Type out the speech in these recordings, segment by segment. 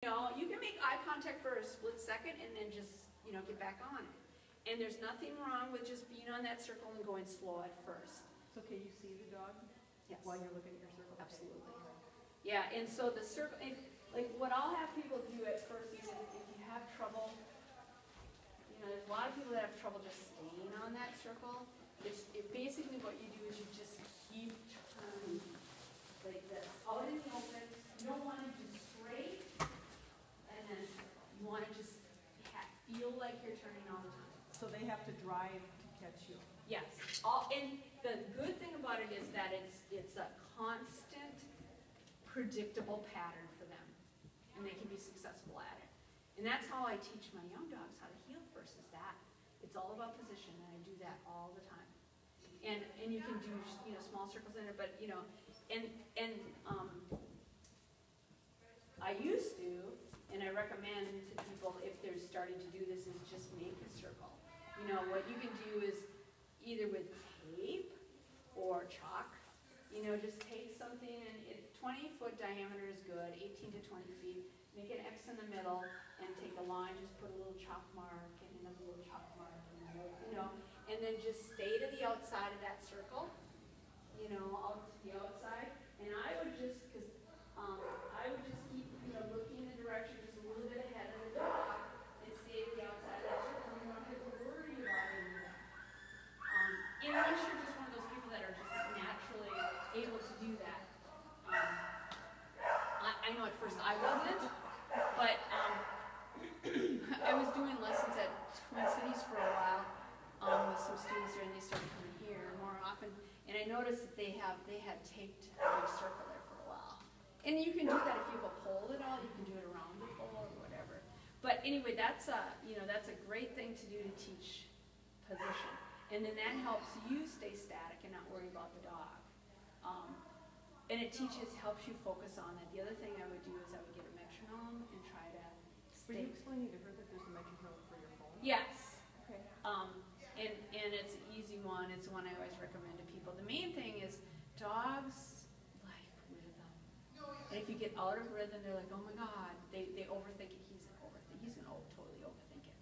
You know, you can make eye contact for a split second and then just, you know, get back on it. And there's nothing wrong with just being on that circle and going slow at first. So can you see the dog? Yes. While you're looking at your circle? Absolutely. Yeah, and so the circle, like what I'll have people do at first is if you have trouble, you know, there's a lot of people that have trouble just staying on that circle. Basically what you do is you just keep turning like this, out in the open. You don't want to do straight, and then you want to just feel like you're turning all the time. So they have to drive to catch you? Yes. And the good thing about it is that it's a constant, predictable pattern for them, and they can be successful at it. And that's how I teach my young dogs how to heel first, is that. It's all about position, and I do that all the time. And you can do, you know, small circles in it, but, you know, I used to, and I recommend to people if they're starting to do this, is just make a circle. You know, what you can do is either with tape or chalk, you know, just take something, and 20-foot diameter is good, 18 to 20 feet. Make an X in the middle and take a line, just put a little chalk mark and another little chalk mark, you know, and then just stay to the outside of that circle, you know, out to the outside. And I would just, I would just keep, you know, looking in the direction just a little bit ahead of the dog and stay to the outside of that circle. You don't have to worry about any of that. Unless you're just one of those people that are just naturally able to do that. I know at first I wasn't, but I was doing lessons at Twin Cities for a while with some students there, and they started coming here more often. And I noticed that they had taped a big circle there for a while. And you can do that if you have a pole at all. You can do it around the pole or whatever. But anyway, that's a great thing to do to teach position. And then that helps you stay static and not worry about the dog. And it helps you focus on it. The other thing I would do is I would get a metronome and try to stay. Were you explaining to her that there's a metronome for your phone? Yes. Okay. And it's an easy one. It's one I always recommend to people. The main thing is dogs like rhythm. And if you get out of rhythm, they're like, oh my God, they overthink it. He's going to totally overthink it.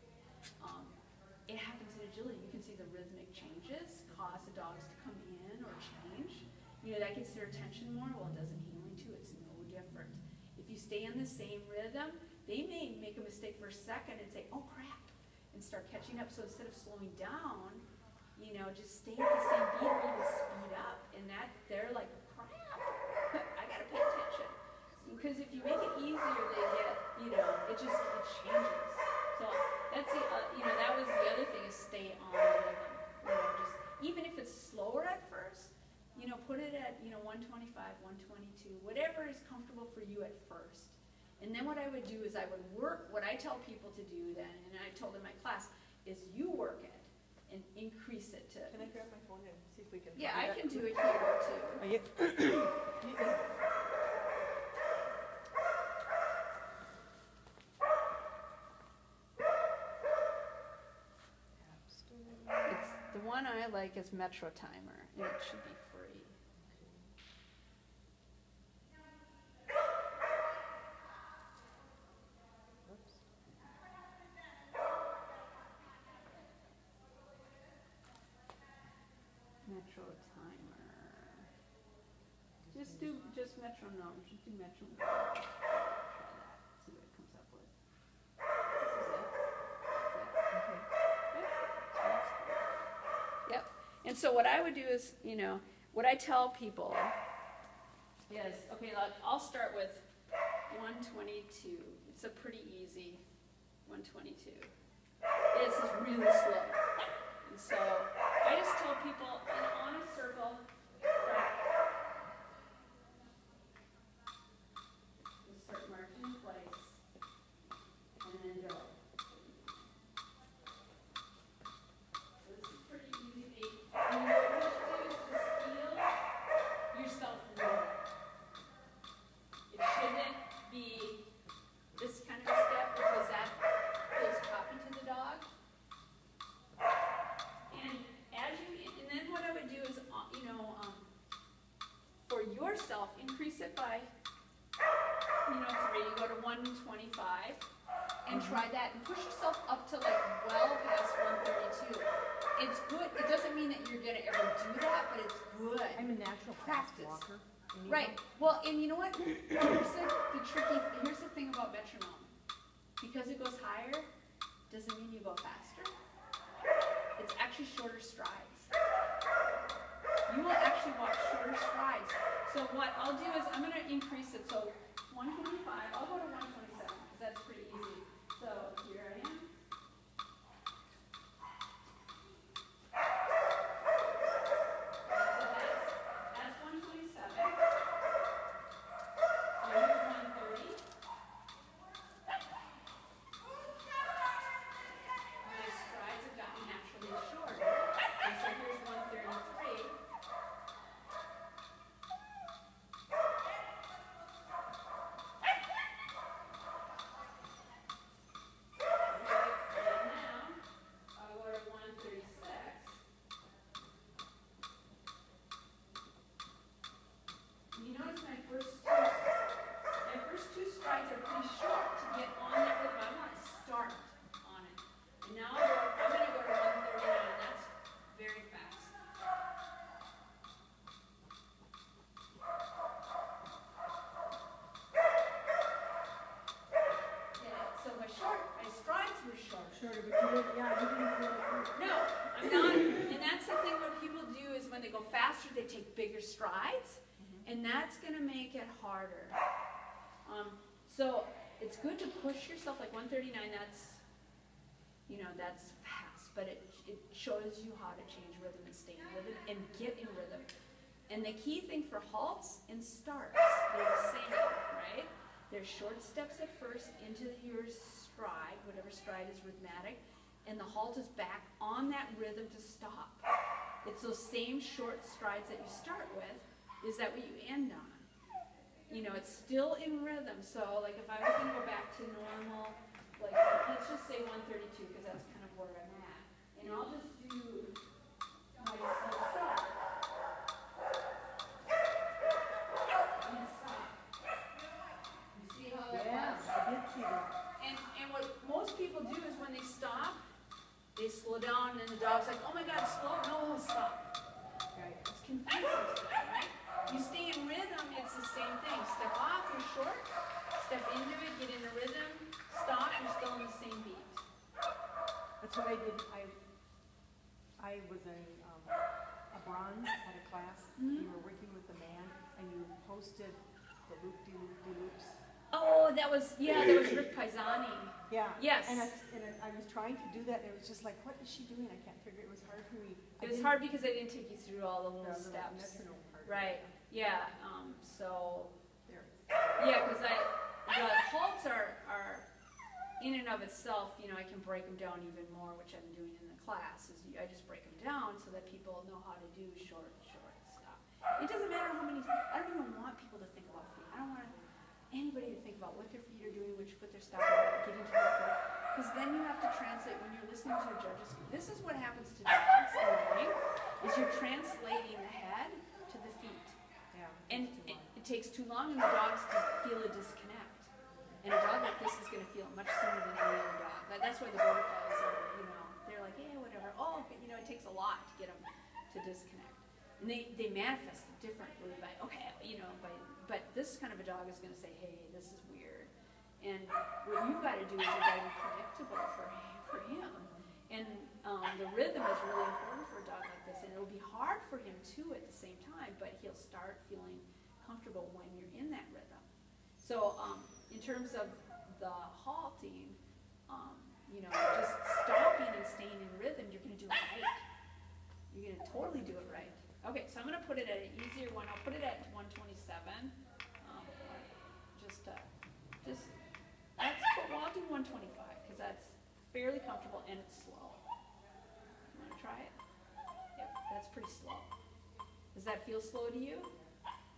It happens in agility. You can see the rhythmic changes cause the dogs to come in or change. You know, that gets their attention more. Well, it doesn't healing too. It's no different. If you stay in the same rhythm, they may make a mistake for a second and say, oh crap, and start catching up. So instead of slowing down, you know, just stay at the same beat or even speed up. And that, they're like, crap, I gotta pay attention. Because if you make it easier, they get, you know, it changes. So that's the, you know, that was the other thing, is stay on rhythm. You know, just, even if it's slower at first, you know, put it at, you know, 125, 122, whatever is comfortable for you at first. And then what I would do is I would work, what I tell people to do then, and I told in my class, is you work it and increase it to... Can I grab my phone and see if we can... Yeah, I can do it here too. The one I like is Metro Timer, and it should be free. Oops. Metro Timer. Just metronome. Just do metronome. Try that. See what it comes up with. This is it. Yep. And so what I would do is, you know, what I tell people is, okay, I'll start with 122. It's a pretty easy 122. This is really slow. And so I just tell people on a circle, just start marching in place, and then go. So this is pretty easy. And what you should do is just feel yourself move. It shouldn't be this kind of a step, because that feels choppy to the dog. And then what I would do is, you know, and try that and push yourself up to like well past 132. It's good. It doesn't mean that you're gonna ever do that, but it's good. I'm a natural fast Practice. walker. Right. Well, and you know what? Here's the thing about metronome. Because it goes higher, doesn't mean you go faster. It's actually shorter strides. You will actually walk shorter strides. So what I'll do is I'm going to increase it. So 125, I'll go to 127 because that's pretty easy. So here I am. That's 127. Here's 130. My strides have gotten naturally shorter. And so here's 133. Shorter, but you didn't, yeah, you didn't feel it. No, I'm not. And that's the thing what people do is when they go faster, they take bigger strides, and that's going to make it harder. So it's good to push yourself like 139. That's, that's fast, but it shows you how to change rhythm and stay in rhythm and get in rhythm. And the key thing for halts and starts, they're the same, right? There's short steps at first into your stride, whatever stride is rhythmic, and the halt is back on that rhythm to stop. It's those same short strides that you start with, is that what you end on? It's still in rhythm. So like if I was going to go back to normal, like let's just say 132 because that's kind of where I'm at. And I'll just do my slow start. And stop. You see how that Yes, was? I did see that. And what most people do is when they stop, they slow down and the dog's like, oh my God, slow, no, stop. Right. It's confusing to them, right? You stay in rhythm, it's the same thing. Step off, you're short. Step into it, get in a rhythm. Stop, you're still in the same beat. That's what I did. I was in a bronze at a class. You were working with a man, and you posted the loop-de-loop-de-loops. Oh, that was Rick Paisani. Yeah. Yes. And I was trying to do that, and it was just like, what is she doing? I can't figure it. It was hard for me. It was hard because I didn't take you through all the little The steps. metronome part. Right, yeah, so, There. yeah, because the halts are, in and of itself, I can break them down even more, which I'm doing in the class, is I just break them down so that people know how to do short stuff. It doesn't matter how many, I don't even want people to think about feet. I don't want anybody to think about what their feet are doing, which foot they're stopping at, getting to their foot. Because then you have to translate when you're listening to a judge's feet. This is what happens to dogs in learning, is you're translating the head to the feet. Yeah. And it takes too long and the dogs feel a disconnect. And a dog like this is going to feel much sooner than any other dog. That's why the border collies are, they're like, yeah, whatever. Oh, it takes a lot to get them to disconnect. And they manifest it differently by, but this kind of a dog is going to say, hey, this is weird. And what you've got to do is you've got to be predictable for him. And the rhythm is really important for a dog like this. And it'll be hard for him too at the same time, but he'll start feeling comfortable when you're in that rhythm. So in terms of the halting, just stopping and staying in rhythm, you're going to do it right. You're going to totally do it right. Okay, so I'm going to put it at an easier one. I'll put it at 127. I'll do 125 because that's fairly comfortable and it's slow. You want to try it? Yep, that's pretty slow. Does that feel slow to you?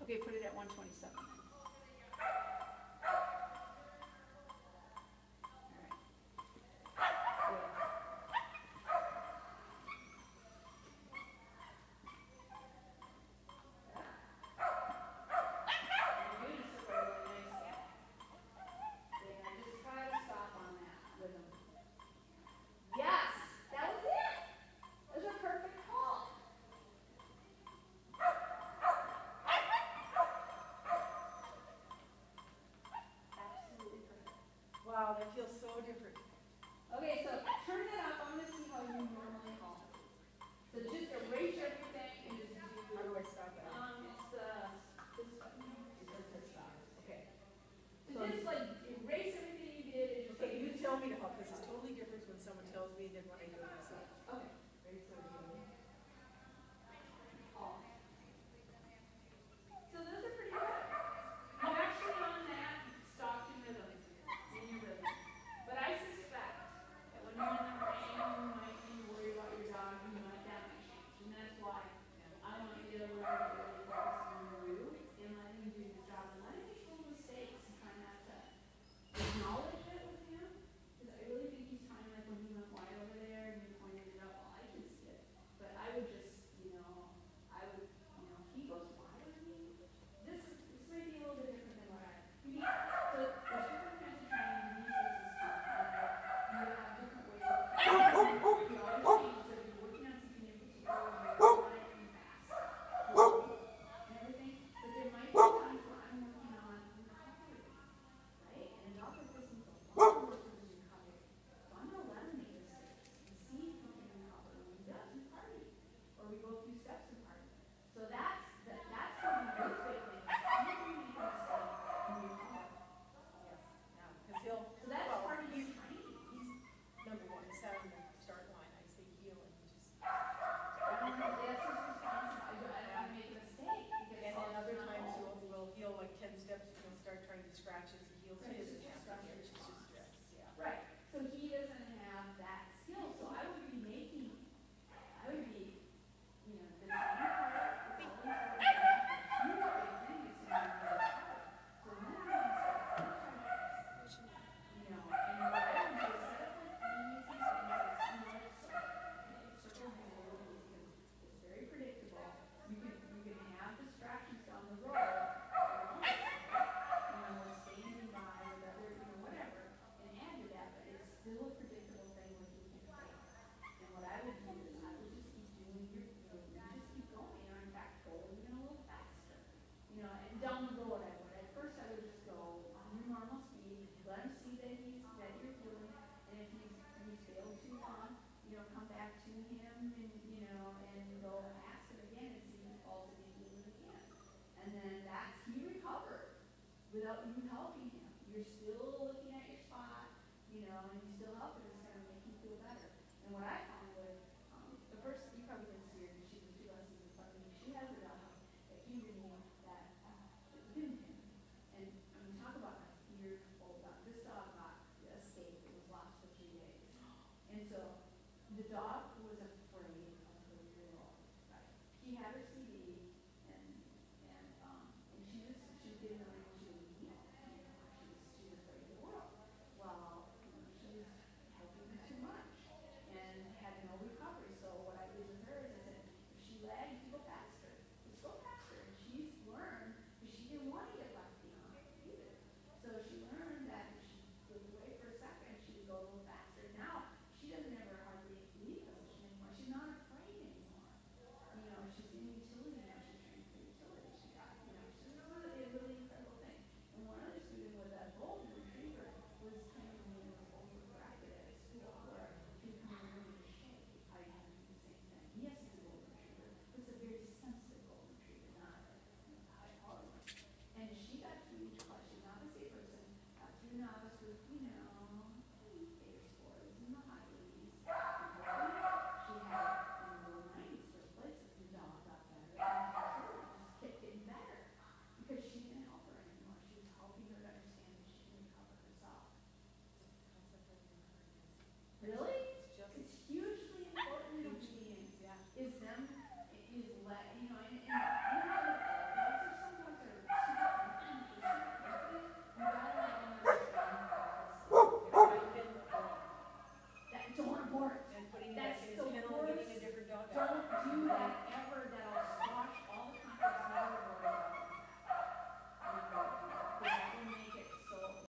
Okay, put it at 127 then. Wow, that feels so different. Okay, so turn that up. I'm gonna see how you normally call it. So just erase everything and just do. How do I stop that? It's this button. It says to stop. Okay. So So just like erase everything you did and just okay, like you tell me to help. This is totally different when someone tells me than when I do it myself. okay. Ready, so All. So those are pretty good. You actually on that stopped in rhythm, in your rhythm. But I suspect that when you're in the rain, you might be worried about your dog, you might that might change. And that's why I want you to learn to really focus on you and let him do his job and let him make little mistakes and try not to acknowledge it with him. Because I really think he's trying, like when he went wide over there and you pointed it up, well, I can see it. But I would just, if he goes wide with me, this may be a little bit different than what I. So there's different kinds of training. Denise does this too. You have different ways of. You always change. So if you're working on something in particular, you want it to be fast and everything. But there might be times where I'm working on recovery, right? And a dog like this needs a lot of work for his recovery. So I'm gonna let him make mistakes and see if he can recover. When he does, we party, or we go a few steps and party. So that's one of those big things. You can make a mistake and recover. yes, yeah, because he'll. So that's well, part of his he's training. number one. He sat on the start line. I say heel, and he just. That's his responsibility. I make a mistake because And then other not times all. we'll heel like 10 steps. He'll start trying to scratch as he heals. Right, He it's doesn't just have to scratch. hitch. It's just stress. Yeah. Right. So he doesn't have that skill. So I would be making. I would be. The trainer part. It's always a huge big thing. Is to be really hard. So when I'm doing stuff, I'm trying to. And what I would do is set up like easy spaces, circle rules, because it's very predictable. You can have distractions down the road, or standing by with other, whatever, and add to that, but it's still a predictable thing where you can fail. And what I would do is I would just keep doing you just keep going, or in fact, go even a little faster. And down the road I would. At first I would just go on your normal speed, let him see that you're healing, and if he's failed too long, come back to him and go ask him again and see if he falls again, healing again. And then he recovered without you helping him. You're still looking at your spot, and you still helping, it's gonna make him feel better. And what I found was, the first, you probably didn't see her, because she was 2 lessons in front of me. She has a dog that came to me that didn't him. And when you talk about a fearful dog, this dog got escaped. It was lost for 3 days. And so the dog